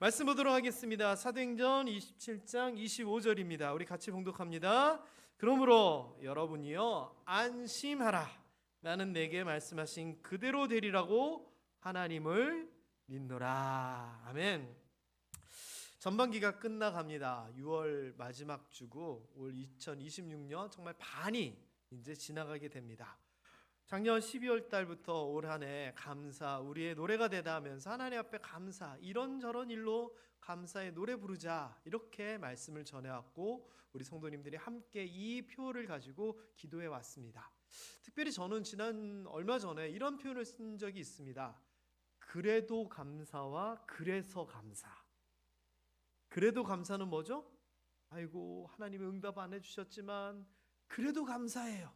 말씀 보도록 하겠습니다. 사도행전 27장 25절입니다. 우리 같이 봉독합니다. 그러므로 여러분이요 안심하라. 나는 내게 말씀하신 그대로 되리라고 하나님을 믿노라. 아멘. 전반기가 끝나갑니다. 6월 마지막 주고 올 2026년 정말 반이 이제 지나가게 됩니다. 작년 12월 달부터 올 한 해 감사 우리의 노래가 되다 하면서 하나님 앞에 감사 이런저런 일로 감사의 노래 부르자 이렇게 말씀을 전해왔고 우리 성도님들이 함께 이 표를 가지고 기도해 왔습니다. 특별히 저는 지난 얼마 전에 이런 표현을 쓴 적이 있습니다. 그래도 감사와 그래서 감사. 그래도 감사는 뭐죠? 아이고 하나님이 응답 안 해주셨지만 그래도 감사해요.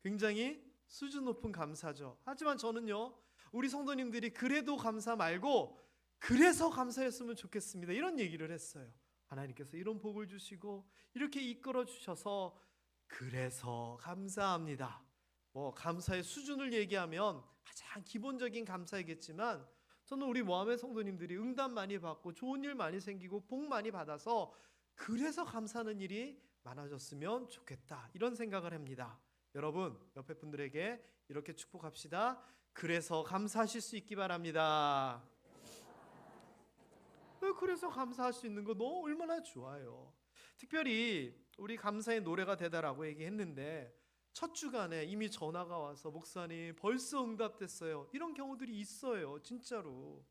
굉장히 수준 높은 감사죠. 하지만 저는요 우리 성도님들이 그래도 감사 말고 그래서 감사했으면 좋겠습니다 이런 얘기를 했어요. 하나님께서 이런 복을 주시고 이렇게 이끌어 주셔서 그래서 감사합니다. 감사의 수준을 얘기하면 가장 기본적인 감사이겠지만 저는 우리 모함의 성도님들이 응답 많이 받고 좋은 일 많이 생기고 복 많이 받아서 그래서 감사하는 일이 많아졌으면 좋겠다 이런 생각을 합니다. 여러분 옆에 분들에게 이렇게 축복합시다. 그래서 감사하실 수 있기 바랍니다. 그래서 감사할 수 있는 거 너무 얼마나 좋아요. 특별히 우리 감사의 노래가 되다라고 얘기했는데 첫 주간에 이미 전화가 와서 목사님 벌써 응답됐어요 이런 경우들이 있어요. 진짜로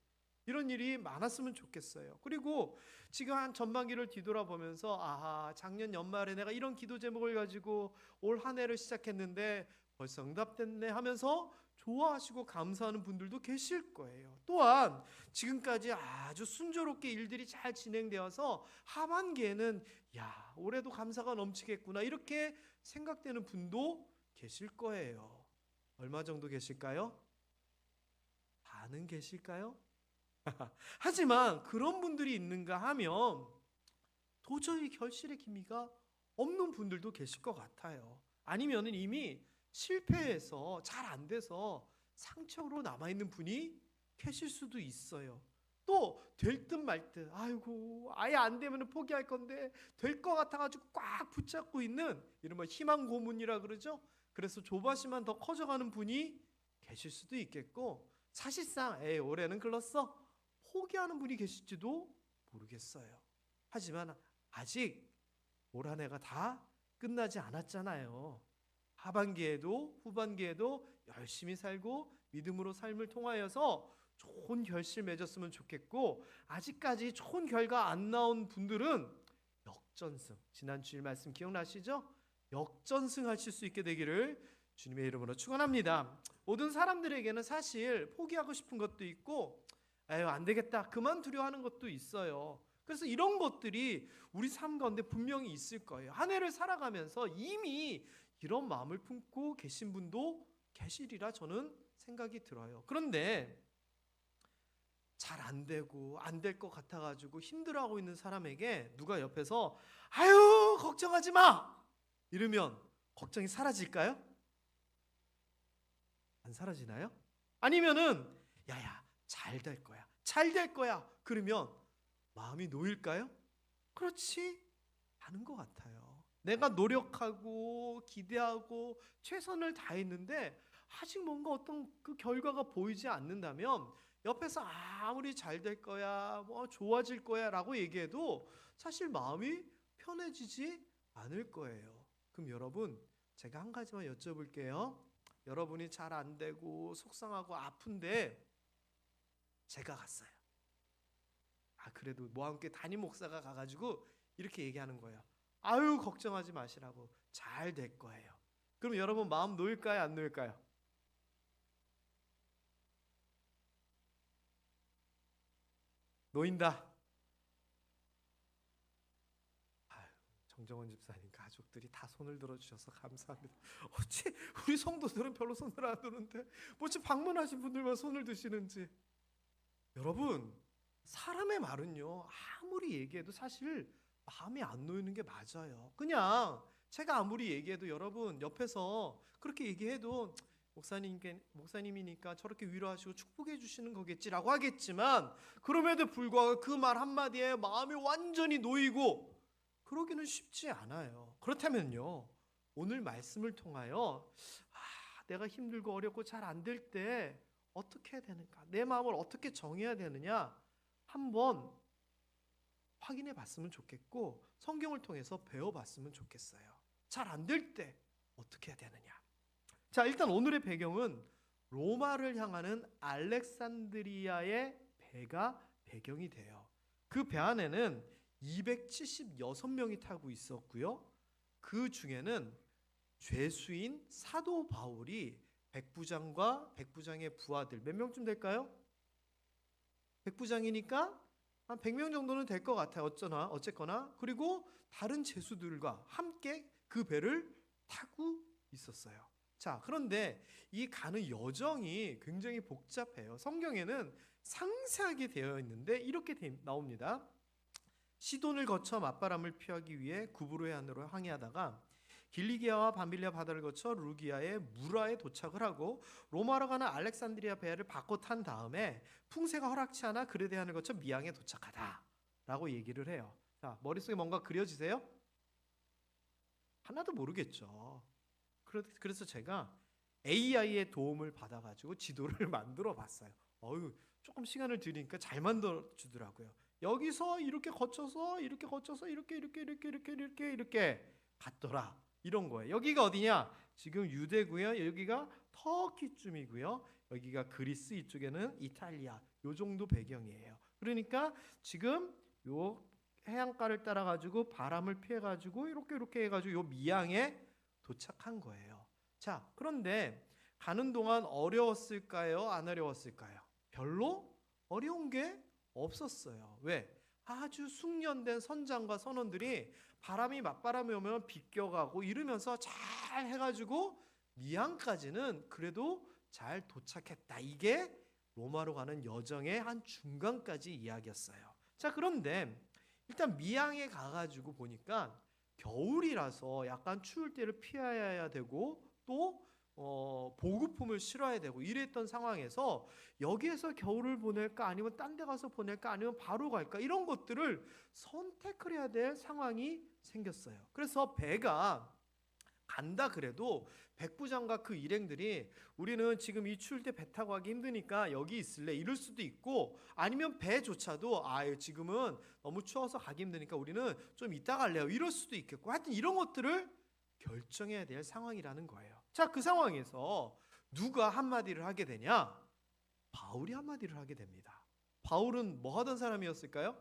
이런 일이 많았으면 좋겠어요. 그리고 지금 한 전반기를 뒤돌아보면서 아하 작년 연말에 내가 이런 기도 제목을 가지고 올 한 해를 시작했는데 벌써 응답됐네 하면서 좋아하시고 감사하는 분들도 계실 거예요. 또한 지금까지 아주 순조롭게 일들이 잘 진행되어서 하반기에는 야 올해도 감사가 넘치겠구나 이렇게 생각되는 분도 계실 거예요. 얼마 정도 계실까요? 반은 계실까요? 하지만 그런 분들이 있는가 하면 도저히 결실의 기미가 없는 분들도 계실 것 같아요. 아니면 이미 실패해서 잘 안 돼서 상처로 남아있는 분이 계실 수도 있어요. 또 될 듯 말 듯 아이고 아예 안 되면 포기할 건데 될 것 같아가지고 꽉 붙잡고 있는 이른바 희망 고문이라 그러죠. 그래서 조바심만 더 커져가는 분이 계실 수도 있겠고 사실상 올해는 글렀어 포기하는 분이 계실지도 모르겠어요. 하지만 아직 올 한 해가 다 끝나지 않았잖아요. 하반기에도 후반기에도 열심히 살고 믿음으로 삶을 통하여서 좋은 결실 맺었으면 좋겠고 아직까지 좋은 결과 안 나온 분들은 역전승 지난 주일 말씀 기억나시죠? 역전승 하실 수 있게 되기를 주님의 이름으로 축원합니다. 모든 사람들에게는 사실 포기하고 싶은 것도 있고 안 되겠다 그만두려 하는 것도 있어요. 그래서 이런 것들이 우리 삶 가운데 분명히 있을 거예요. 한 해를 살아가면서 이미 이런 마음을 품고 계신 분도 계시리라 저는 생각이 들어요. 그런데 잘 안 되고 안 될 것 같아가지고 힘들어하고 있는 사람에게 누가 옆에서 아유 걱정하지 마 이러면 걱정이 사라질까요? 안 사라지나요? 아니면은 야야 잘 될 거야 잘 될 거야 그러면 마음이 놓일까요? 그렇지 않은 것 같아요. 내가 노력하고 기대하고 최선을 다했는데 아직 뭔가 어떤 그 결과가 보이지 않는다면 옆에서 아무리 잘 될 거야 좋아질 거야 라고 얘기해도 사실 마음이 편해지지 않을 거예요. 그럼 여러분 제가 한 가지만 여쭤볼게요. 여러분이 잘 안 되고 속상하고 아픈데 제가 갔어요. 그래도 함께 담임 목사가 가가지고 이렇게 얘기하는 거예요. 아유 걱정하지 마시라고 잘 될 거예요. 그럼 여러분 마음 놓일까요 안 놓일까요? 놓인다. 정정원 집사님 가족들이 다 손을 들어주셔서 감사합니다. 어찌 우리 성도들은 별로 손을 안 드는데 뭐지 방문하신 분들만 손을 드시는지. 여러분 사람의 말은요 아무리 얘기해도 사실 마음이 안 놓이는 게 맞아요. 그냥 제가 아무리 얘기해도 여러분 옆에서 그렇게 얘기해도 목사님이니까 저렇게 위로하시고 축복해 주시는 거겠지라고 하겠지만, 그럼에도 불구하고 그 말 한마디에 마음이 완전히 놓이고 그러기는 쉽지 않아요. 그렇다면요, 오늘 말씀을 통하여 내가 힘들고 어렵고 잘 안 될 때 어떻게 해야 되는가, 내 마음을 어떻게 정해야 되느냐 한번 확인해 봤으면 좋겠고, 성경을 통해서 배워봤으면 좋겠어요. 잘 안 될 때 어떻게 해야 되느냐. 자, 일단 오늘의 배경은 로마를 향하는 알렉산드리아의 배가 배경이 돼요. 그 배 안에는 276명이 타고 있었고요. 그 중에는 죄수인 사도 바울이 백부장과 백부장의 부하들 몇 명쯤 될까요? 백부장이니까 한 100명 정도는 될 것 같아요. 어쨌거나. 그리고 다른 죄수들과 함께 그 배를 타고 있었어요. 자, 그런데 이 가는 여정이 굉장히 복잡해요. 성경에는 상세하게 되어 있는데 이렇게 나옵니다. 시돈을 거쳐 맞바람을 피하기 위해 구브로의 안으로 항해하다가 길리기아와 밤빌리아 바다를 거쳐 루기아의 무라에 도착을 하고 로마로 가는 알렉산드리아 배를 바꿔 탄 다음에 풍세가 허락치 않아 그레데안을 거쳐 미항에 도착하다 라고 얘기를 해요. 자, 머릿속에 뭔가 그려지세요? 하나도 모르겠죠. 그래서 제가 AI의 도움을 받아가지고 지도를 만들어 봤어요. 조금 시간을 들이니까 잘 만들어 주더라고요. 여기서 이렇게 거쳐서 이렇게 갔더라, 이런 거예요. 여기가 어디냐? 지금 유대고요. 여기가 터키쯤이고요. 여기가 그리스, 이쪽에는 이탈리아. 요 정도 배경이에요. 그러니까 지금 요 해안가를 따라 가지고 바람을 피해 가지고 이렇게 해가지고 요 미항에 도착한 거예요. 자, 그런데 가는 동안 어려웠을까요? 안 어려웠을까요? 별로 어려운 게 없었어요. 왜? 아주 숙련된 선장과 선원들이 바람이 맞바람이 오면 비껴가고 이러면서 잘 해가지고 미항까지는 그래도 잘 도착했다. 이게 로마로 가는 여정의 한 중간까지 이야기였어요. 자, 그런데 일단 미항에 가가지고 보니까 겨울이라서 약간 추울 때를 피해야 되고 또 보급품을 실어야 되고 이랬던 상황에서 여기에서 겨울을 보낼까 아니면 딴 데 가서 보낼까 아니면 바로 갈까, 이런 것들을 선택을 해야 될 상황이 생겼어요. 그래서 배가 간다 그래도 백부장과 그 일행들이 우리는 지금 이 추울 때 배 타고 가기 힘드니까 여기 있을래, 이럴 수도 있고, 아니면 배조차도 지금은 너무 추워서 가기 힘드니까 우리는 좀 이따 갈래요, 이럴 수도 있겠고, 하여튼 이런 것들을 결정해야 될 상황이라는 거예요. 자, 그 상황에서 누가 한마디를 하게 되냐? 바울이 한마디를 하게 됩니다. 바울은 뭐 하던 사람이었을까요?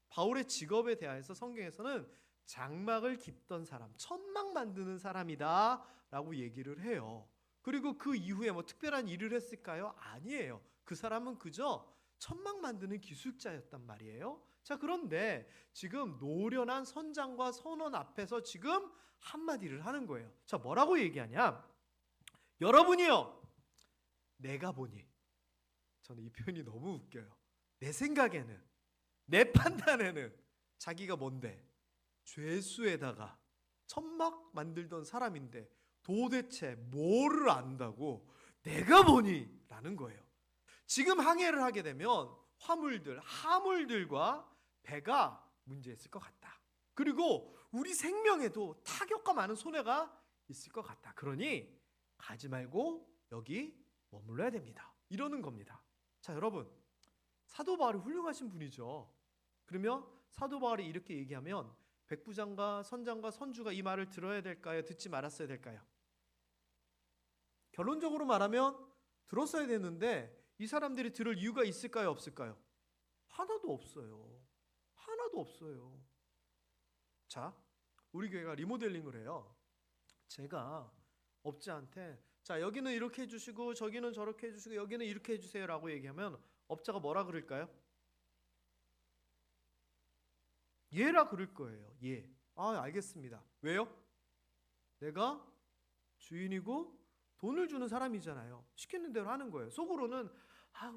바울의 직업에 대해서 성경에서는 장막을 깁던 사람, 천막 만드는 사람이다 라고 얘기를 해요. 그리고 그 이후에 뭐 특별한 일을 했을까요? 아니에요. 그 사람은 그저 천막 만드는 기술자였단 말이에요. 자, 그런데 지금 노련한 선장과 선원 앞에서 지금 한마디를 하는 거예요. 자, 뭐라고 얘기하냐? 여러분이요, 내가 보니, 저는 이 표현이 너무 웃겨요. 내 생각에는, 내 판단에는 자기가 뭔데? 죄수에다가 천막 만들던 사람인데 도대체 뭐를 안다고 내가 보니 라는 거예요. 지금 항해를 하게 되면 하물들과 배가 문제 있을 것 같다. 그리고 우리 생명에도 타격과 많은 손해가 있을 것 같다. 그러니 가지 말고 여기 머물러야 됩니다. 이러는 겁니다. 자, 여러분, 사도 바울이 훌륭하신 분이죠. 그러면 사도 바울이 이렇게 얘기하면 백부장과 선장과 선주가 이 말을 들어야 될까요? 듣지 말았어야 될까요? 결론적으로 말하면 들었어야 되는데 이 사람들이 들을 이유가 있을까요? 없을까요? 하나도 없어요. 하나도 없어요. 자, 우리 교회가 리모델링을 해요. 제가 업자한테 자, 여기는 이렇게 해주시고 저기는 저렇게 해주시고 여기는 이렇게 해주세요 라고 얘기하면 업자가 뭐라 그럴까요? 예라 그럴 거예요. 예. 알겠습니다. 왜요? 내가 주인이고 돈을 주는 사람이잖아요. 시키는 대로 하는 거예요. 속으로는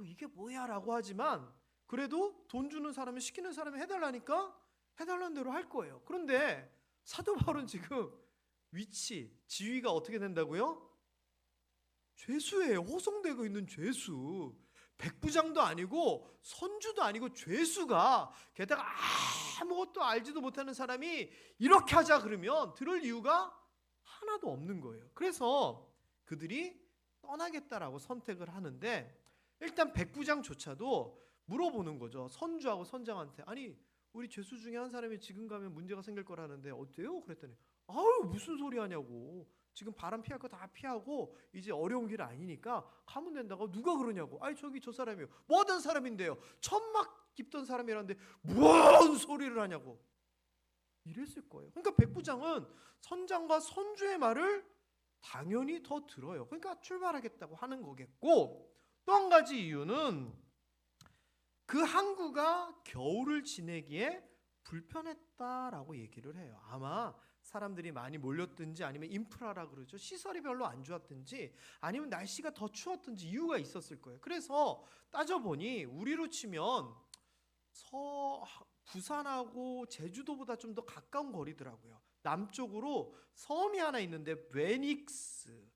이게 뭐야 라고 하지만 그래도 돈 주는 사람이 시키는 사람이 해달라니까 해달라는 대로 할 거예요. 그런데 사도 바울은 지금 지위가 어떻게 된다고요? 죄수예요. 호송되고 있는 죄수. 백부장도 아니고 선주도 아니고 죄수가, 게다가 아무것도 알지도 못하는 사람이 이렇게 하자 그러면 들을 이유가 하나도 없는 거예요. 그래서 그들이 떠나겠다라고 선택을 하는데, 일단 백부장조차도 물어보는 거죠. 선주하고 선장한테, 아니 우리 죄수 중에 한 사람이 지금 가면 문제가 생길 거라는데 어때요? 그랬더니 아유 무슨 소리 하냐고, 지금 바람 피할 거 다 피하고 이제 어려운 길 아니니까 가면 된다고. 누가 그러냐고. 아니 저기 저 사람이요. 뭐 하던 사람인데요. 천막 깊던 사람이라는데 무슨 소리를 하냐고. 이랬을 거예요. 그러니까 백부장은 선장과 선주의 말을 당연히 더 들어요. 그러니까 출발하겠다고 하는 거겠고, 또 한 가지 이유는 그 항구가 겨울을 지내기에 불편했다라고 얘기를 해요. 아마 사람들이 많이 몰렸든지, 아니면 인프라라 그러죠, 시설이 별로 안 좋았든지, 아니면 날씨가 더 추웠든지 이유가 있었을 거예요. 그래서 따져보니 우리로 치면 부산하고 제주도보다 좀 더 가까운 거리더라고요. 남쪽으로 섬이 하나 있는데 베닉스,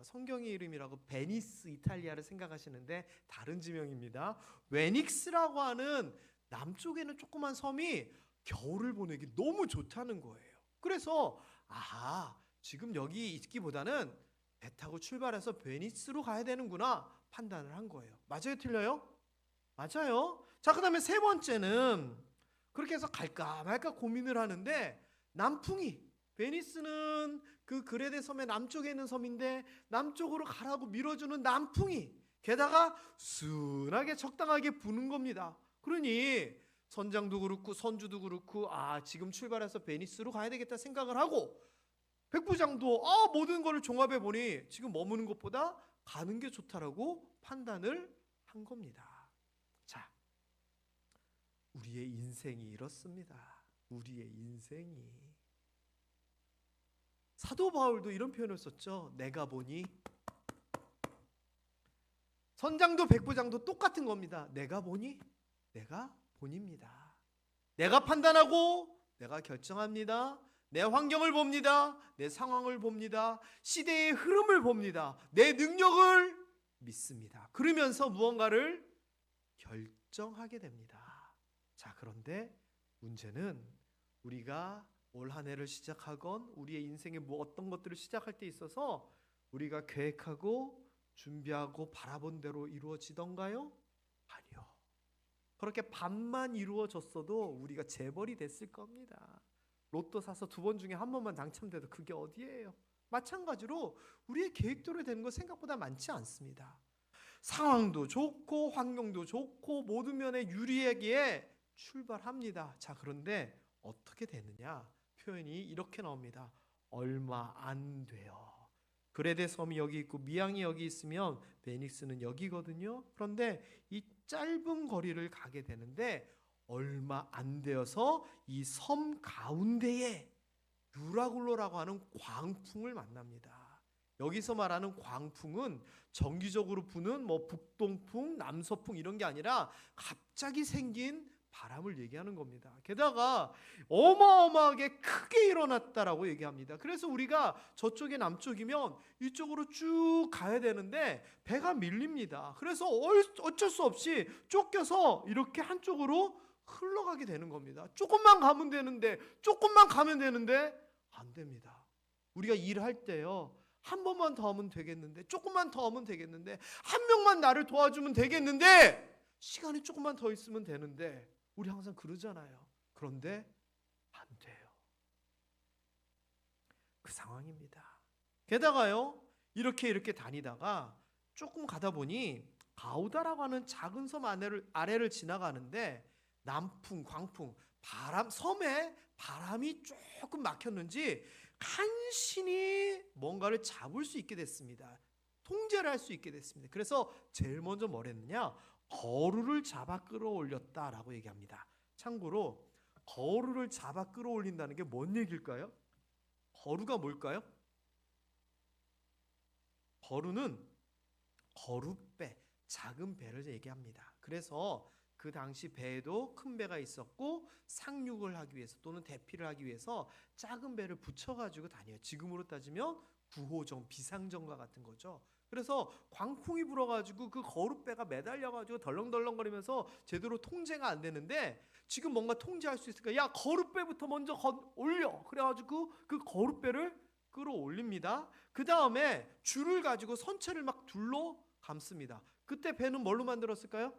성경의 이름이라고 베니스 이탈리아를 생각하시는데 다른 지명입니다. 베닉스라고 하는 남쪽에는 조그만 섬이 겨울을 보내기 너무 좋다는 거예요. 그래서 지금 여기 있기보다는 배 타고 출발해서 베니스로 가야 되는구나 판단을 한 거예요. 맞아요, 틀려요? 맞아요. 자, 그 다음에 세 번째는 그렇게 해서 갈까 말까 고민을 하는데, 남풍이, 베니스는 그 그레데 섬의 남쪽에 있는 섬인데 남쪽으로 가라고 밀어주는 남풍이, 게다가 순하게 적당하게 부는 겁니다. 그러니 선장도 그렇고 선주도 그렇고 지금 출발해서 베니스로 가야 되겠다 생각을 하고, 백부장도 모든 거를 종합해 보니 지금 머무는 것보다 가는 게 좋다라고 판단을 한 겁니다. 자, 우리의 인생이 이렇습니다. 우리의 인생이. 사도 바울도 이런 표현을 썼죠. 내가 보니. 선장도 백부장도 똑같은 겁니다. 내가 보니, 내가 본입니다. 내가 판단하고 내가 결정합니다. 내 환경을 봅니다. 내 상황을 봅니다. 시대의 흐름을 봅니다. 내 능력을 믿습니다. 그러면서 무언가를 결정하게 됩니다. 자, 그런데 문제는 우리가 올 한 해를 시작하건 우리의 인생의 어떤 것들을 시작할 때 있어서 우리가 계획하고 준비하고 바라본 대로 이루어지던가요? 아니요. 그렇게 반만 이루어졌어도 우리가 재벌이 됐을 겁니다. 로또 사서 2번 중에 1번만 당첨돼도 그게 어디예요? 마찬가지로 우리의 계획대로 되는 거 생각보다 많지 않습니다. 상황도 좋고 환경도 좋고 모든 면에 유리하기에 출발합니다. 자, 그런데 어떻게 되느냐? 표현이 이렇게 나옵니다. 얼마 안 돼요. 그레데 섬이 여기 있고 미양이 여기 있으면 베닉스는 여기거든요. 그런데 이 짧은 거리를 가게 되는데 얼마 안 되어서 이 섬 가운데에 유라굴로라고 하는 광풍을 만납니다. 여기서 말하는 광풍은 정기적으로 부는 북동풍, 남서풍 이런 게 아니라 갑자기 생긴 바람을 얘기하는 겁니다. 게다가 어마어마하게 크게 일어났다라고 얘기합니다. 그래서 우리가 저쪽에 남쪽이면 이쪽으로 쭉 가야 되는데 배가 밀립니다. 그래서 어쩔 수 없이 쫓겨서 이렇게 한쪽으로 흘러가게 되는 겁니다. 조금만 가면 되는데 안 됩니다. 우리가 일할 때요, 한 번만 더 하면 되겠는데, 조금만 더 하면 되겠는데, 한 명만 나를 도와주면 되겠는데, 시간이 조금만 더 있으면 되는데, 우리 항상 그러잖아요. 그런데 안 돼요. 그 상황입니다. 게다가요, 이렇게 다니다가 조금 가다 보니 가우다라고 하는 작은 섬 아래를 지나가는데 남풍, 광풍, 바람, 섬에 바람이 조금 막혔는지 간신히 뭔가를 잡을 수 있게 됐습니다. 통제를 할 수 있게 됐습니다. 그래서 제일 먼저 뭘 했느냐? 거루를 잡아 끌어올렸다라고 얘기합니다. 참고로 거루를 잡아 끌어올린다는 게 뭔 얘기일까요? 거루가 뭘까요? 거루는 거룻배, 작은 배를 얘기합니다. 그래서 그 당시 배에도 큰 배가 있었고 상륙을 하기 위해서 또는 대피를 하기 위해서 작은 배를 붙여가지고 다녀요. 지금으로 따지면 구호정, 비상정과 같은 거죠. 그래서 광풍이 불어가지고 그 거룻배가 매달려가지고 덜렁덜렁거리면서 제대로 통제가 안 되는데 지금 뭔가 통제할 수 있을까? 야, 거룻배부터 먼저 올려. 그래가지고 그 거룻배를 끌어올립니다. 그 다음에 줄을 가지고 선체를 막 둘러 감습니다. 그때 배는 뭘로 만들었을까요?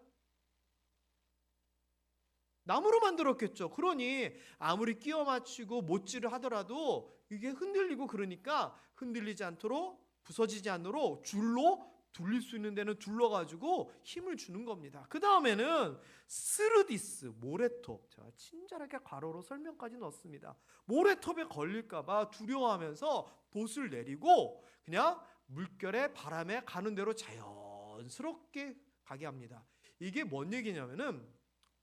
나무로 만들었겠죠. 그러니 아무리 끼워 맞추고 못질을 하더라도 이게 흔들리고 그러니까 흔들리지 않도록 부서지지 않도록 줄로 둘릴 수 있는 데는 둘러가지고 힘을 주는 겁니다. 그 다음에는 스르디스, 모래톱. 제가 친절하게 괄호로 설명까지 넣었습니다. 모래톱에 걸릴까봐 두려워하면서 돛을 내리고 그냥 물결에 바람에 가는 대로 자연스럽게 가게 합니다. 이게 뭔 얘기냐면은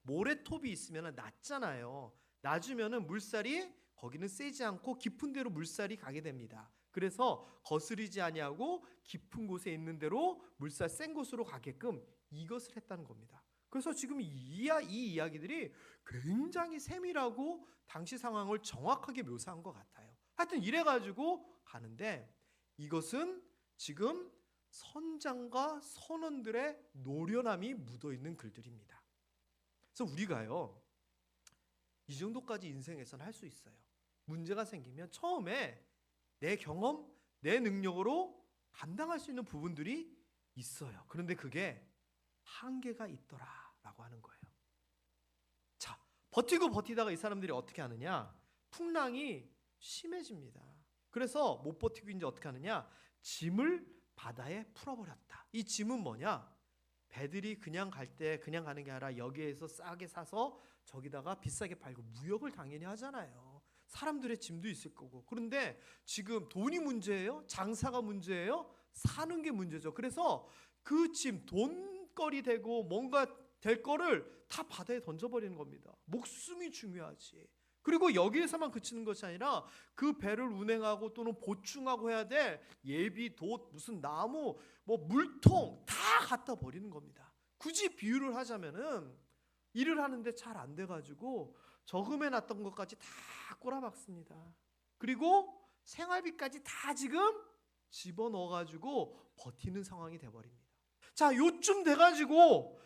모래톱이 있으면 낮잖아요. 낮으면은 물살이 거기는 세지 않고 깊은 데로 물살이 가게 됩니다. 그래서 거스리지 아니하고 깊은 곳에 있는 대로 물살 센 곳으로 가게끔 이것을 했다는 겁니다. 그래서 지금 이 이야기들이 굉장히 세밀하고 당시 상황을 정확하게 묘사한 것 같아요. 하여튼 이래가지고 가는데 이것은 지금 선장과 선원들의 노련함이 묻어있는 글들입니다. 그래서 우리가요 이 정도까지 인생에서는 할 수 있어요. 문제가 생기면 처음에 내 경험, 내 능력으로 감당할 수 있는 부분들이 있어요. 그런데 그게 한계가 있더라라고 하는 거예요. 자, 버티고 버티다가 이 사람들이 어떻게 하느냐? 풍랑이 심해집니다. 그래서 못 버티고 이제 어떻게 하느냐? 짐을 바다에 풀어버렸다. 이 짐은 뭐냐? 배들이 그냥 갈 때 그냥 가는 게 아니라 여기에서 싸게 사서 저기다가 비싸게 팔고 무역을 당연히 하잖아요. 사람들의 짐도 있을 거고. 그런데 지금 돈이 문제예요? 장사가 문제예요? 사는 게 문제죠. 그래서 그 짐, 돈거리 되고 뭔가 될 거를 다 바다에 던져버리는 겁니다. 목숨이 중요하지. 그리고 여기에서만 그치는 것이 아니라 그 배를 운행하고 또는 보충하고 해야 될 예비, 돛, 무슨 나무, 뭐 물통 다 갖다 버리는 겁니다. 굳이 비유를 하자면은 일을 하는데 잘 안 돼가지고 저금해 놨던 것까지 다 꼬라박습니다. 그리고 생활비까지 다 지금 집어넣어가지고 버티는 상황이 돼버립니다. 자, 요쯤 돼가지고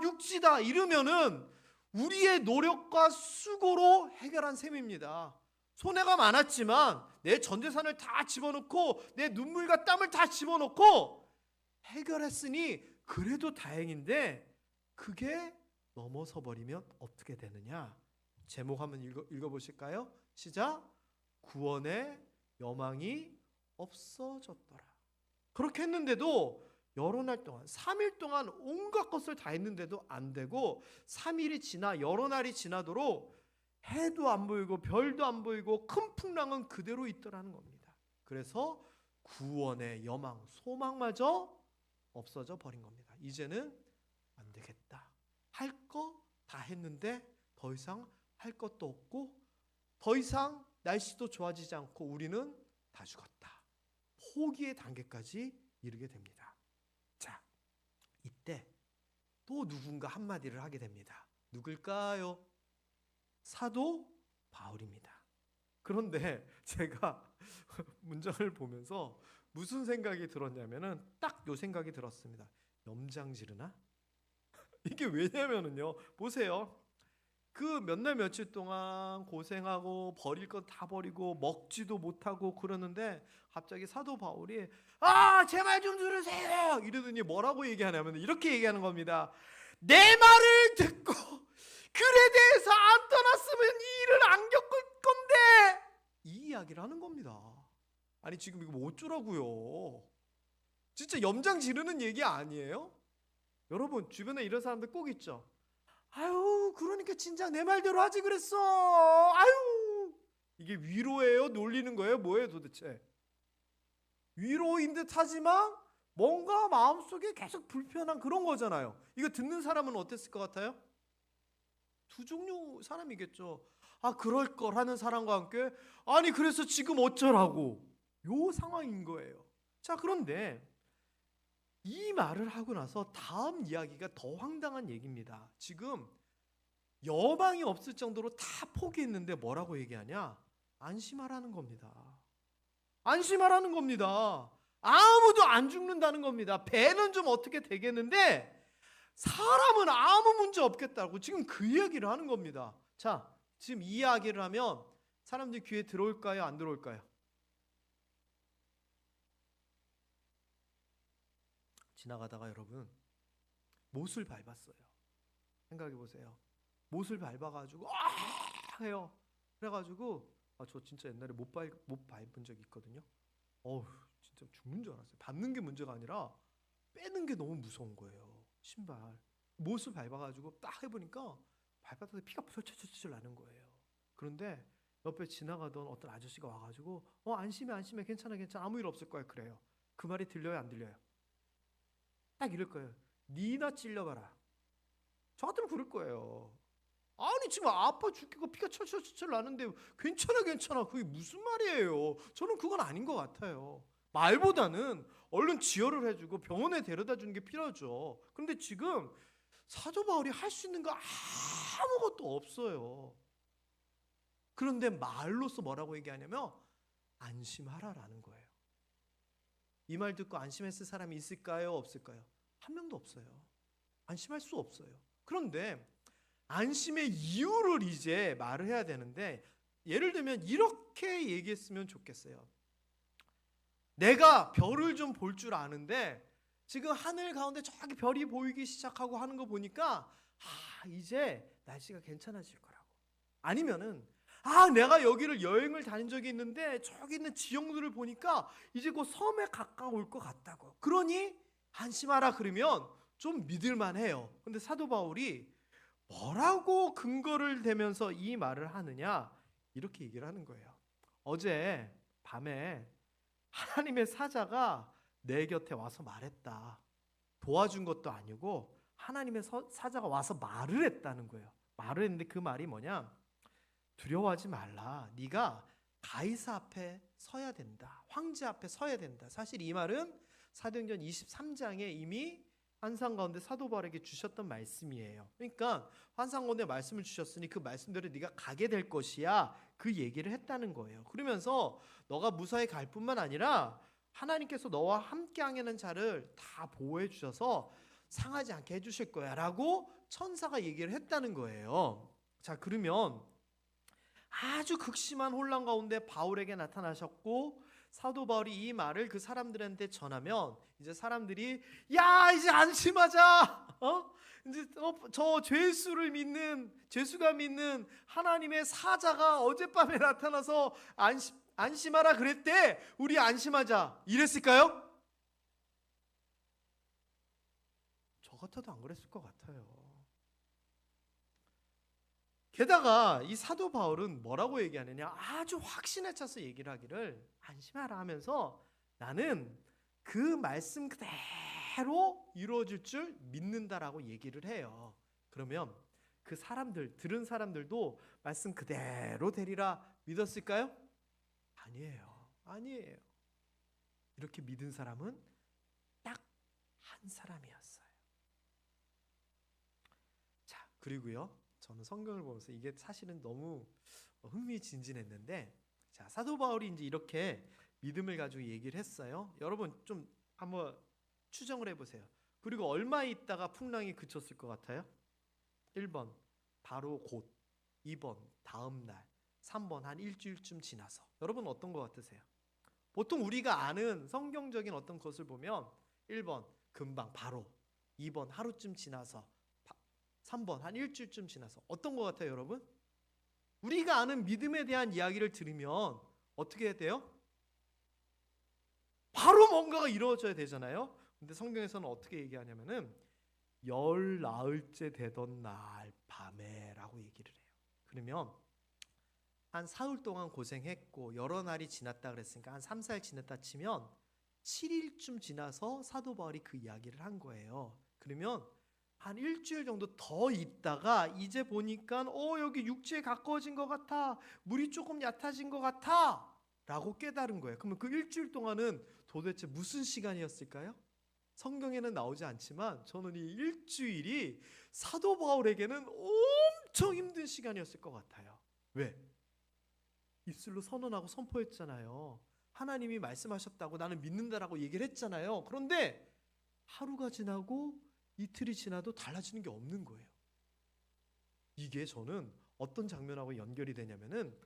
육지다 이러면은 우리의 노력과 수고로 해결한 셈입니다. 손해가 많았지만 내 전재산을 다 집어넣고 내 눈물과 땀을 다 집어넣고 해결했으니 그래도 다행인데 그게 넘어서 버리면 어떻게 되느냐? 제목 한번 읽어보실까요? 시작. 구원의 여망이 없어졌더라. 그렇게 했는데도 여러 날 동안 3일 동안 온갖 것을 다 했는데도 안 되고 3일이 지나 여러 날이 지나도록 해도 안 보이고 별도 안 보이고 큰 풍랑은 그대로 있더라는 겁니다. 그래서 구원의 여망, 소망마저 없어져 버린 겁니다. 이제는 안 되겠다. 할 거 다 했는데 더 이상 할 것도 없고 더 이상 날씨도 좋아지지 않고 우리는 다 죽었다. 포기의 단계까지 이르게 됩니다. 자, 이때 또 누군가 한마디를 하게 됩니다. 누굴까요? 사도 바울입니다. 그런데 제가 문장을 보면서 무슨 생각이 들었냐면은 딱 요 생각이 들었습니다. 염장 지르나? 이게 왜냐면은요, 보세요. 그 몇 날 며칠 동안 고생하고 버릴 거 다 버리고 먹지도 못하고 그러는데 갑자기 사도 바울이 제 말 좀 들으세요 이러더니 뭐라고 얘기하냐면 이렇게 얘기하는 겁니다. 내 말을 듣고 글에 대해서 안 떠났으면 이 일을 안 겪을 건데 이 이야기를 하는 겁니다. 아니 지금 이거 뭐 어쩌라고요? 진짜 염장 지르는 얘기 아니에요? 여러분 주변에 이런 사람들 꼭 있죠. 아유 그러니까 진작 내 말대로 하지 그랬어. 아유 이게 위로예요? 놀리는 거예요? 뭐예요 도대체? 위로인 듯 하지만 뭔가 마음속에 계속 불편한 그런 거잖아요. 이거 듣는 사람은 어땠을 것 같아요? 두 종류 사람이겠죠. 그럴 걸 하는 사람과 함께 아니 그래서 지금 어쩌라고 요 상황인 거예요. 자 그런데 이 말을 하고 나서 다음 이야기가 더 황당한 얘기입니다. 지금 여망이 없을 정도로 다 포기했는데 뭐라고 얘기하냐? 안심하라는 겁니다. 안심하라는 겁니다. 아무도 안 죽는다는 겁니다. 배는 좀 어떻게 되겠는데 사람은 아무 문제 없겠다고 지금 그 얘기를 하는 겁니다. 자, 지금 이 이야기를 하면 사람들이 귀에 들어올까요? 안 들어올까요? 지나가다가 여러분 못을 밟았어요. 생각해 보세요. 못을 밟아가지고 해요. 그래가지고 저 진짜 옛날에 못 밟은 적이 있거든요. 어우 진짜 죽는 줄 알았어요. 밟는 게 문제가 아니라 빼는 게 너무 무서운 거예요. 신발 못을 밟아가지고 딱 해보니까 발바닥에 피가 철철철철 나는 거예요. 그런데 옆에 지나가던 어떤 아저씨가 와가지고 안심해 괜찮아 아무 일 없을 거야. 그래요. 그 말이 들려요 안 들려요? 딱 이럴 거예요. 니나 찔려봐라. 저 같으면 그럴 거예요. 아니 지금 아파 죽겠고 피가 철철철철 나는데 괜찮아 그게 무슨 말이에요? 저는 그건 아닌 것 같아요. 말보다는 얼른 지혈을 해주고 병원에 데려다 주는 게 필요하죠. 그런데 지금 사도 바울이 할 수 있는 거 아무것도 없어요. 그런데 말로써 뭐라고 얘기하냐면 안심하라라는 거예요. 이 말 듣고 안심했을 사람이 있을까요? 없을까요? 한 명도 없어요. 안심할 수 없어요. 그런데 안심의 이유를 이제 말을 해야 되는데 예를 들면 이렇게 얘기했으면 좋겠어요. 내가 별을 좀 볼 줄 아는데 지금 하늘 가운데 저기 별이 보이기 시작하고 하는 거 보니까 이제 날씨가 괜찮아질 거라고. 아니면은 내가 여기를 여행을 다닌 적이 있는데 저기 있는 지형들을 보니까 이제 곧 섬에 가까울 것 같다고. 그러니 안심하라 그러면 좀 믿을만 해요. 근데 사도 바울이 뭐라고 근거를 대면서 이 말을 하느냐 이렇게 얘기를 하는 거예요. 어제 밤에 하나님의 사자가 내 곁에 와서 말했다. 도와준 것도 아니고 하나님의 사자가 와서 말을 했다는 거예요. 말을 했는데 그 말이 뭐냐? 두려워하지 말라. 네가 가이사 앞에 서야 된다. 황제 앞에 서야 된다. 사실 이 말은 사도행전 23장에 이미 환상 가운데 사도 바울에게 주셨던 말씀이에요. 그러니까 환상 가운데 말씀을 주셨으니 그 말씀대로 네가 가게 될 것이야. 그 얘기를 했다는 거예요. 그러면서 너가 무사히 갈 뿐만 아니라 하나님께서 너와 함께 하는 자를 다 보호해 주셔서 상하지 않게 해주실 거야 라고 천사가 얘기를 했다는 거예요. 자, 그러면 아주 극심한 혼란 가운데 바울에게 나타나셨고 사도 바울이 이 말을 그 사람들한테 전하면 이제 사람들이 이제 안심하자. 이제 저 죄수가 믿는 하나님의 사자가 어젯밤에 나타나서 안심하라 그랬대. 우리 안심하자. 이랬을까요? 저 같아도 안 그랬을 것 같아요. 게다가 이 사도 바울은 뭐라고 얘기하느냐? 아주 확신에 차서 얘기를 하기를 안심하라 하면서 나는 그 말씀 그대로 이루어질 줄 믿는다라고 얘기를 해요. 그러면 그 사람들 들은 사람들도 말씀 그대로 되리라 믿었을까요? 아니에요. 이렇게 믿은 사람은 딱 한 사람이었어요. 자, 그리고요. 저는 성경을 보면서 이게 사실은 너무 흥미진진했는데, 자, 사도 바울이 이제 이렇게 믿음을 가지고 얘기를 했어요. 여러분 좀 한번 추정을 해보세요. 그리고 얼마 있다가 풍랑이 그쳤을 것 같아요? 1번 바로 곧, 2번 다음 날, 3번 한 일주일쯤 지나서. 여러분 어떤 것 같으세요? 보통 우리가 아는 성경적인 어떤 것을 보면 1번 금방 바로, 2번 하루쯤 지나서, 3번 한 일주일쯤 지나서. 어떤 것 같아요 여러분? 우리가 아는 믿음에 대한 이야기를 들으면 어떻게 해야 돼요? 바로 뭔가가 이루어져야 되잖아요. 근데 성경에서는 어떻게 얘기하냐면은 열 나흘째 되던 날 밤에 라고 얘기를 해요. 그러면 한 사흘 동안 고생했고 여러 날이 지났다 그랬으니까 한 3, 4일 지났다 치면 7일쯤 지나서 사도 바울이 그 이야기를 한 거예요. 그러면 한 일주일 정도 더 있다가 이제 보니까 여기 육지에 가까워진 것 같아, 물이 조금 얕아진 것 같아 라고 깨달은 거예요. 그러면 그 일주일 동안은 도대체 무슨 시간이었을까요? 성경에는 나오지 않지만 저는 이 일주일이 사도 바울에게는 엄청 힘든 시간이었을 것 같아요. 왜? 입술로 선언하고 선포했잖아요. 하나님이 말씀하셨다고 나는 믿는다라고 얘기를 했잖아요. 그런데 하루가 지나고 이틀이 지나도 달라지는 게 없는 거예요. 이게 저는 어떤 장면하고 연결이 되냐면은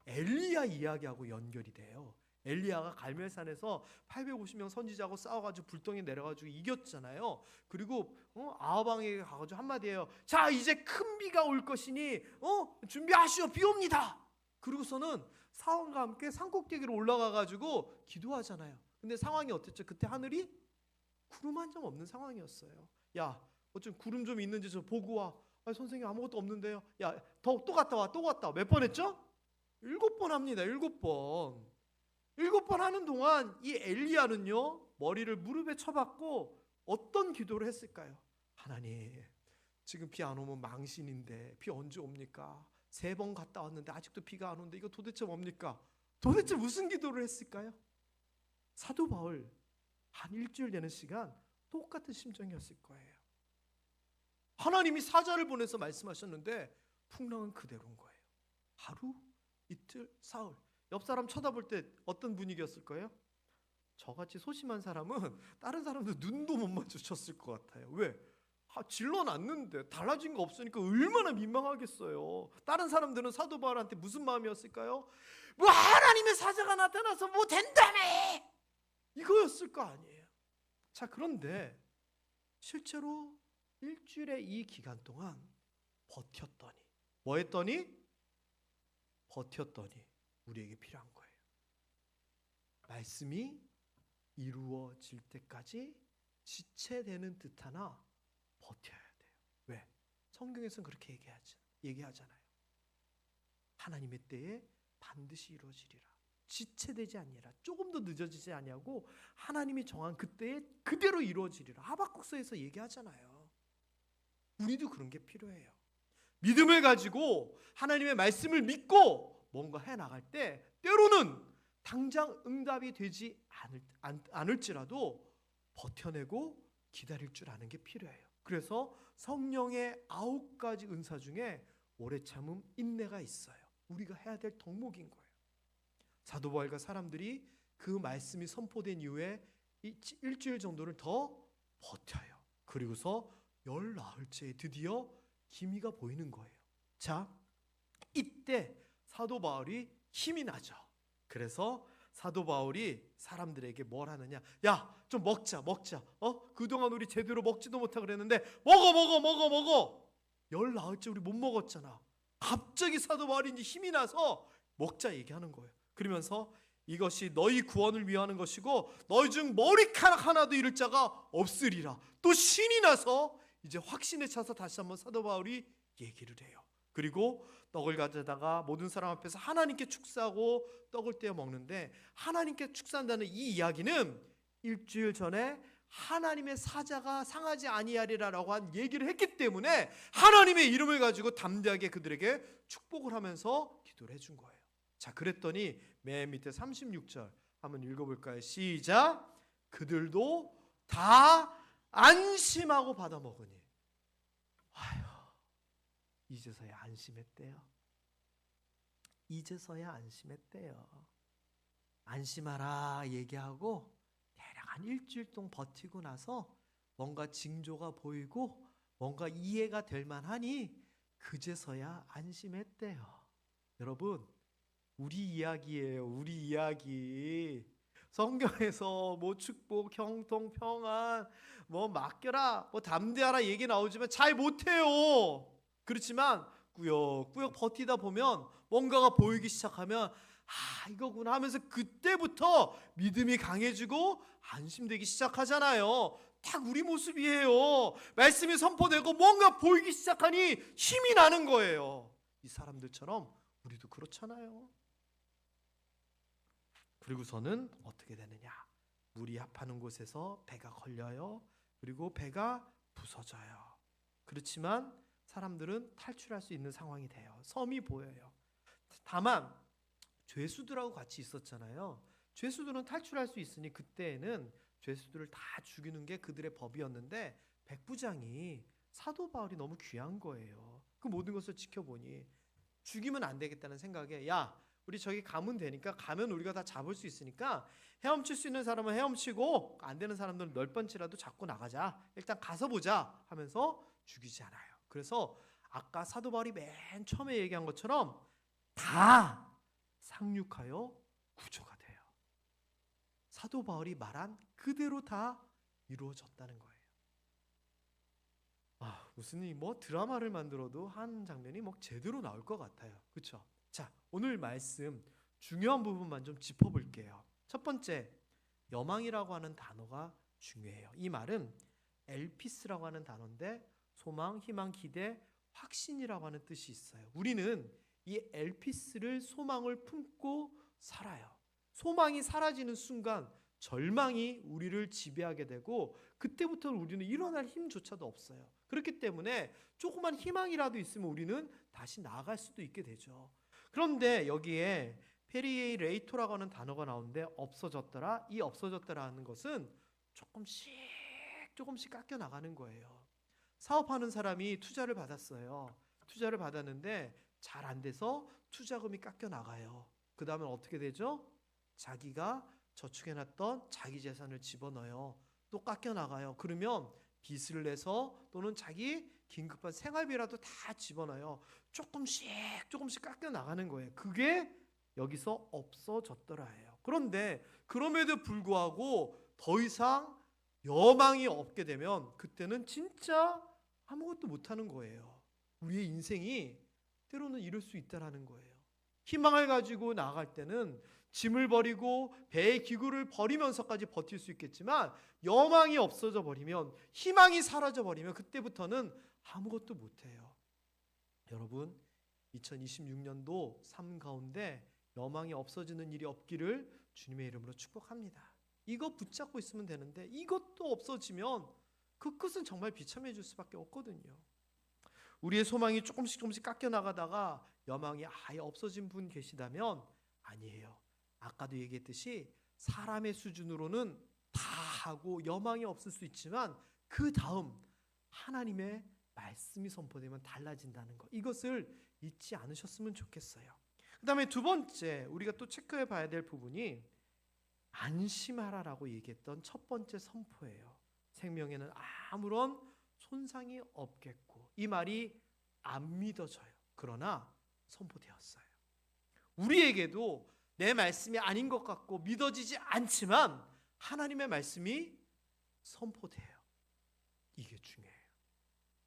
엘리야 이야기하고 연결이 돼요. 엘리야가 갈멜산에서 850명 선지자하고 싸워가지고 불덩이 내려가지고 이겼잖아요. 그리고 아하방에게 가가지고 한마디 해요. 자, 이제 큰 비가 올 것이니 준비하시오, 비 옵니다. 그리고서는 사원과 함께 산꼭대기로 올라가가지고 기도하잖아요. 근데 상황이 어땠죠? 그때 하늘이 구름 한 점 없는 상황이었어요. 야, 어쩜 구름 좀 있는지 저 보고 와. 아, 선생님 아무것도 없는데요. 야, 또 갔다 와, 또 갔다 와. 몇 번 했죠? 7번 합니다. 7번. 7번 하는 동안 이 엘리야는요, 머리를 무릎에 쳐박고 어떤 기도를 했을까요? 하나님, 지금 비 안 오면 망신인데 비 언제 옵니까? 3번 갔다 왔는데 아직도 비가 안 오는데 이거 도대체 뭡니까? 도대체 무슨 기도를 했을까요? 사도 바울 한 일주일 되는 시간 똑같은 심정이었을 거예요. 하나님이 사자를 보내서 말씀하셨는데 풍랑은 그대로인 거예요. 하루, 이틀, 사흘. 옆 사람 쳐다볼 때 어떤 분위기였을 거예요? 저같이 소심한 사람은 다른 사람들 눈도 못 마주쳤을 것 같아요. 왜? 질러놨는데 달라진 거 없으니까 얼마나 민망하겠어요. 다른 사람들은 사도 바울한테 무슨 마음이었을까요? 뭐 하나님의 사자가 나타나서 뭐 된다며! 이거였을 거 아니에요. 자, 그런데 실제로 일주일의 이 기간 동안 버텼더니, 뭐 했더니? 버텼더니 우리에게 필요한 거예요. 말씀이 이루어질 때까지 지체되는 듯하나 버텨야 돼요. 왜? 성경에서는 그렇게 얘기하잖아요. 하나님의 때에 반드시 이루어지리라. 지체되지 아니라 조금도 늦어지지 아니하고 하나님이 정한 그때에 그대로 이루어지리라. 하박국서에서 얘기하잖아요. 우리도 그런 게 필요해요. 믿음을 가지고 하나님의 말씀을 믿고 뭔가 해나갈 때 때로는 당장 응답이 되지 않을지라도 버텨내고 기다릴 줄 아는 게 필요해요. 그래서 성령의 9가지 은사 중에 오래 참음, 인내가 있어요. 우리가 해야 될 덕목인 거예요. 사도 바울과 사람들이 그 말씀이 선포된 이후에 일주일 정도를 더 버텨요. 그리고서 열 나흘째에 드디어 기미가 보이는 거예요. 자, 이때 사도 바울이 힘이 나죠. 그래서 사도 바울이 사람들에게 뭘 하느냐? 야, 좀 먹자. 그동안 우리 제대로 먹지도 못하고 그랬는데 먹어. 열 나흘째 우리 못 먹었잖아. 갑자기 사도 바울이 이제 힘이 나서 먹자 얘기하는 거예요. 그러면서 이것이 너희 구원을 위하는 것이고 너희 중 머리카락 하나도 잃을 자가 없으리라. 또 신이 나서 이제 확신에 차서 다시 한번 사도 바울이 얘기를 해요. 그리고 떡을 가져다가 모든 사람 앞에서 하나님께 축사하고 떡을 떼어 먹는데, 하나님께 축사한다는 이 이야기는 일주일 전에 하나님의 사자가 상하지 아니하리라라고 한 얘기를 했기 때문에 하나님의 이름을 가지고 담대하게 그들에게 축복을 하면서 기도를 해준 거예요. 자, 그랬더니 맨 밑에 36절 한번 읽어볼까요? 시작. 그들도 다 안심하고 받아 먹으니. 아휴, 이제서야 안심했대요. 이제서야 안심했대요. 안심하라 얘기하고 대략 한 일주일 동안 버티고 나서 뭔가 징조가 보이고 뭔가 이해가 될 만하니 그제서야 안심했대요. 여러분, 우리 이야기예요. 우리 이야기. 성경에서 뭐 축복, 형통, 평안, 뭐 맡겨라, 뭐 담대하라 얘기 나오지만 잘 못해요. 그렇지만 꾸역꾸역 버티다 보면 뭔가가 보이기 시작하면 이거구나 하면서 그때부터 믿음이 강해지고 안심되기 시작하잖아요. 딱 우리 모습이에요. 말씀이 선포되고 뭔가 보이기 시작하니 힘이 나는 거예요. 이 사람들처럼 우리도 그렇잖아요. 그리고서는 어떻게 되느냐? 물이 합하는 곳에서 배가 걸려요. 그리고 배가 부서져요. 그렇지만 사람들은 탈출할 수 있는 상황이 돼요. 섬이 보여요. 다만 죄수들하고 같이 있었잖아요. 죄수들은 탈출할 수 있으니 그때에는 죄수들을 다 죽이는 게 그들의 법이었는데 백부장이 사도 바울이 너무 귀한 거예요. 그 모든 것을 지켜보니 죽이면 안 되겠다는 생각에 야, 우리 저기 가면 되니까, 가면 우리가 다 잡을 수 있으니까 헤엄칠 수 있는 사람은 헤엄치고 안 되는 사람들은 10번치라도 잡고 나가자. 일단 가서 보자 하면서 죽이지 않아요. 그래서 아까 사도 바울이 맨 처음에 얘기한 것처럼 다 상륙하여 구조가 돼요. 사도 바울이 말한 그대로 다 이루어졌다는 거예요. 무슨 드라마를 만들어도 한 장면이 제대로 나올 것 같아요. 그렇죠? 자, 오늘 말씀 중요한 부분만 좀 짚어볼게요. 첫 번째, 여망이라고 하는 단어가 중요해요. 이 말은 엘피스라고 하는 단어인데 소망, 희망, 기대, 확신이라고 하는 뜻이 있어요. 우리는 이 엘피스를, 소망을 품고 살아요. 소망이 사라지는 순간 절망이 우리를 지배하게 되고 그때부터 우리는 일어날 힘조차도 없어요. 그렇기 때문에 조그만 희망이라도 있으면 우리는 다시 나아갈 수도 있게 되죠. 그런데 여기에 페리에이레이토라고 하는 단어가 나오는데 없어졌더라. 이 없어졌더라는 것은 조금씩 깎여 나가는 거예요. 사업하는 사람이 투자를 받았어요. 투자를 받았는데 잘 안 돼서 투자금이 깎여 나가요. 그 다음에 어떻게 되죠? 자기가 저축해놨던 자기 재산을 집어넣어요. 또 깎여 나가요. 그러면 빚을 내서 또는 자기 긴급한 생활비라도 다 집어넣어요. 조금씩 깎여 나가는 거예요. 그게 여기서 없어졌더라예요. 그런데 그럼에도 불구하고 더 이상 여망이 없게 되면 그때는 진짜 아무것도 못하는 거예요. 우리의 인생이 때로는 이럴 수 있다라는 거예요. 희망을 가지고 나아갈 때는 짐을 버리고 배의 기구를 버리면서까지 버틸 수 있겠지만 여망이 없어져 버리면, 희망이 사라져 버리면 그때부터는 아무것도 못해요. 여러분, 2026년도 삶 가운데 여망이 없어지는 일이 없기를 주님의 이름으로 축복합니다. 이거 붙잡고 있으면 되는데 이것도 없어지면 그 끝은 정말 비참해질 수밖에 없거든요. 우리의 소망이 조금씩 깎여 나가다가 여망이 아예 없어진 분 계시다면 아니에요. 아까도 얘기했듯이 사람의 수준으로는 다 하고 여망이 없을 수 있지만 그 다음 하나님의 말씀이 선포되면 달라진다는 것, 이것을 잊지 않으셨으면 좋겠어요. 그 다음에 두 번째 우리가 또 체크해 봐야 될 부분이 안심하라라고 얘기했던 첫 번째 선포예요. 생명에는 아무런 손상이 없겠고, 이 말이 안 믿어져요. 그러나 선포되었어요. 우리에게도 내 말씀이 아닌 것 같고 믿어지지 않지만 하나님의 말씀이 선포돼요. 이게 중요해요.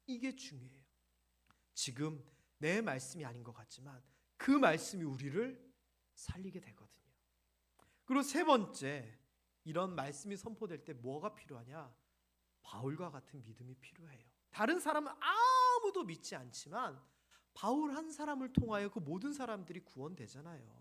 이게 중요해요. 지금 내 말씀이 아닌 것 같지만 그 말씀이 우리를 살리게 되거든요. 그리고 세 번째, 이런 말씀이 선포될 때 뭐가 필요하냐? 바울과 같은 믿음이 필요해요. 다른 사람은 아무도 믿지 않지만 바울 한 사람을 통하여 그 모든 사람들이 구원되잖아요.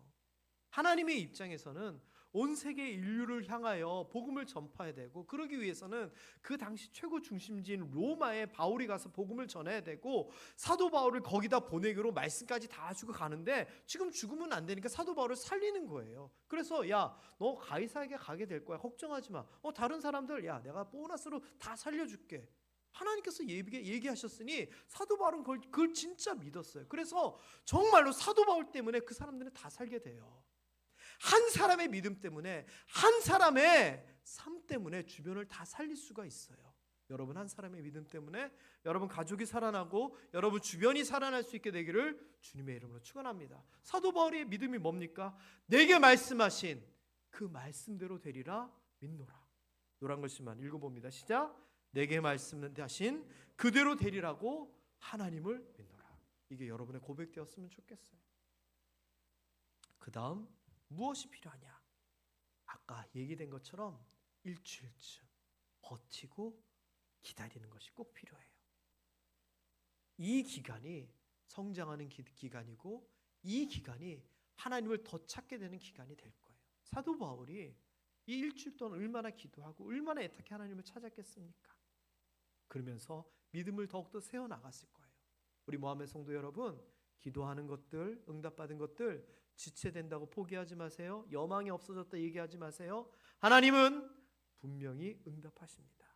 하나님의 입장에서는 온 세계 인류를 향하여 복음을 전파해야 되고, 그러기 위해서는 그 당시 최고 중심지인 로마에 바울이 가서 복음을 전해야 되고, 사도 바울을 거기다 보내기로 말씀까지 다 주고 가는데 지금 죽으면 안 되니까 사도 바울을 살리는 거예요. 그래서 야, 너 가이사에게 가게 될 거야. 걱정하지 마. 다른 사람들 야, 내가 보너스로 다 살려줄게. 하나님께서 얘기하셨으니 사도 바울은 그걸 진짜 믿었어요. 그래서 정말로 사도 바울 때문에 그 사람들은 다 살게 돼요. 한 사람의 믿음 때문에, 한 사람의 삶 때문에 주변을 다 살릴 수가 있어요. 여러분 한 사람의 믿음 때문에 여러분 가족이 살아나고 여러분 주변이 살아날 수 있게 되기를 주님의 이름으로 축원합니다. 사도 바울의 믿음이 뭡니까? 내게 말씀하신 그 말씀대로 되리라 믿노라. 노란 글씨만 읽어봅니다. 시작. 내게 말씀하신 그대로 되리라고 하나님을 믿노라. 이게 여러분의 고백되었으면 좋겠어요. 그 다음 무엇이 필요하냐? 아까 얘기된 것처럼 일주일쯤 버티고 기다리는 것이 꼭 필요해요. 이 기간이 성장하는 기간이고, 이 기간이 하나님을 더 찾게 되는 기간이 될 거예요. 사도 바울이 이 일주일 동안 얼마나 기도하고 얼마나 애타게 하나님을 찾았겠습니까? 그러면서 믿음을 더욱더 세워나갔을 거예요. 우리 모함의 성도 여러분, 기도하는 것들, 응답받은 것들 지체된다고 포기하지 마세요. 여망이 없어졌다 얘기하지 마세요. 하나님은 분명히 응답하십니다.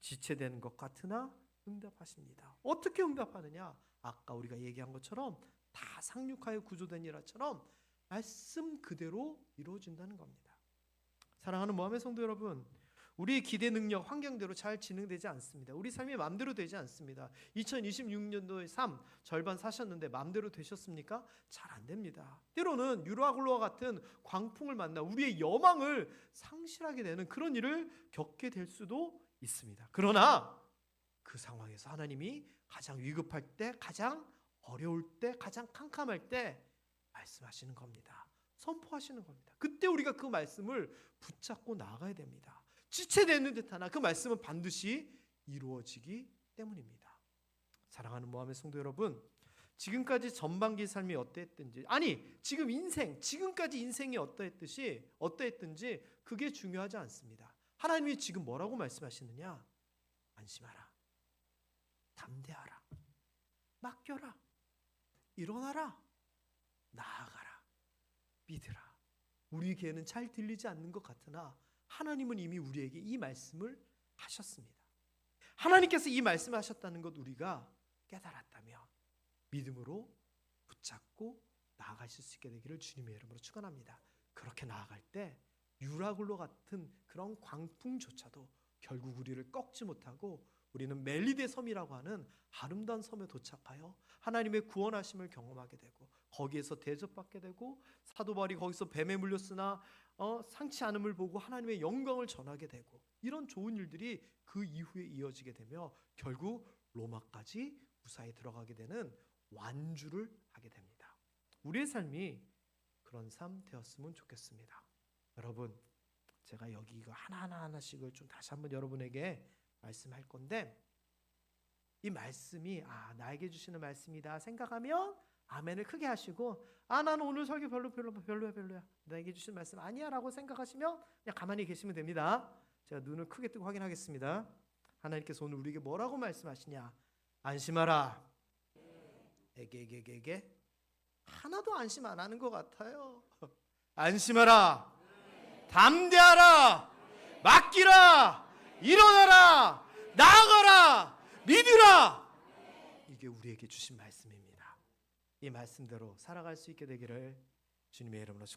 지체되는 것 같으나 응답하십니다. 어떻게 응답하느냐? 아까 우리가 얘기한 것처럼 다 상륙하여 구조된 일화처럼 말씀 그대로 이루어진다는 겁니다. 사랑하는 모함의 성도 여러분, 우리의 기대 능력, 환경대로 잘 진행되지 않습니다. 우리 삶이 마음대로 되지 않습니다. 2026년도의 삶 절반 사셨는데 마음대로 되셨습니까? 잘 안 됩니다. 때로는 유라굴로와 같은 광풍을 만나 우리의 여망을 상실하게 되는 그런 일을 겪게 될 수도 있습니다. 그러나 그 상황에서 하나님이 가장 위급할 때, 가장 어려울 때, 가장 캄캄할 때 말씀하시는 겁니다. 선포하시는 겁니다. 그때 우리가 그 말씀을 붙잡고 나아가야 됩니다. 지체되는 듯하나 그 말씀은 반드시 이루어지기 때문입니다. 사랑하는 모함의 성도 여러분, 지금까지 전반기 삶이 어떠했든지, 아니 지금 지금까지 인생이 어떠했든지 그게 중요하지 않습니다. 하나님이 지금 뭐라고 말씀하시느냐? 안심하라, 담대하라, 맡겨라, 일어나라, 나아가라, 믿으라. 우리 귀에는 잘 들리지 않는 것 같으나 하나님은 이미 우리에게 이 말씀을 하셨습니다. 하나님께서 이 말씀을 하셨다는 것 우리가 깨달았다면 믿음으로 붙잡고 나아가실 수 있게 되기를 주님의 이름으로 축원합니다. 그렇게 나아갈 때 유라굴로 같은 그런 광풍조차도 결국 우리를 꺾지 못하고 우리는 멜리데 섬이라고 하는 아름다운 섬에 도착하여 하나님의 구원하심을 경험하게 되고 거기에서 대접받게 되고 사도 바울이 거기서 뱀에 물렸으나 상치 않음을 보고 하나님의 영광을 전하게 되고 이런 좋은 일들이 그 이후에 이어지게 되며 결국 로마까지 무사히 들어가게 되는 완주를 하게 됩니다. 우리의 삶이 그런 삶 되었으면 좋겠습니다. 여러분, 제가 여기 이거 하나하나씩을 좀 다시 한번 여러분에게 말씀할 건데 이 말씀이 나에게 주시는 말씀이다 생각하면 아멘을 크게 하시고 나는 오늘 설교 별로야 나에게 주신 말씀 아니야 라고 생각하시면 그냥 가만히 계시면 됩니다. 제가 눈을 크게 뜨고 확인하겠습니다. 하나님께서 오늘 우리에게 뭐라고 말씀하시냐? 안심하라. 에게 하나도 안심 안 하는 것 같아요. 안심하라, 담대하라, 맡기라, 일어나라, 나아가라, 믿으라. 이게 우리에게 주신 말씀입니다. 이 말씀대로 살아갈 수 있게 되기를 주님의 이름으로 축복합니다.